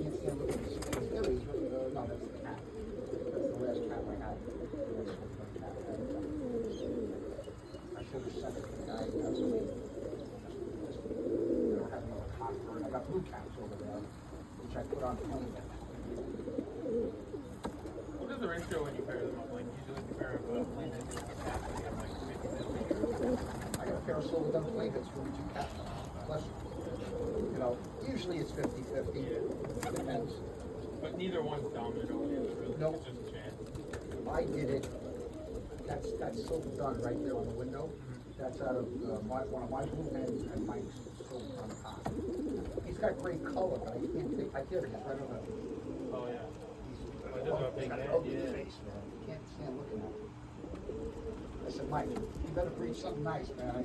can't stand looking at the Phillies. No, that's the cat. That's the last cat I had. I should have sent it to the guy who has me. They don't have another cocker. I got blue cats over there, which I put on plane. What is the ratio when you pair them up? Like usually you pair up a plane and a cat, and you have like 50-50. I got a pair of silver dun blankets for 2 cats. Plus, you know, usually it's 50-50. Yeah. Depends. But neither one's dominant over the other, really. Nope. It's just a chance. I did it. That's silver dun right there on the window. That's out of one of my blue hens and Mike's silver dun cock. He's got great color, but I can't think. I did it. It's right on the. Oh yeah. He's got a big got an head, ugly yeah. face, man. You can't stand looking at him. I said, Mike, you better breed something nice, man. I said,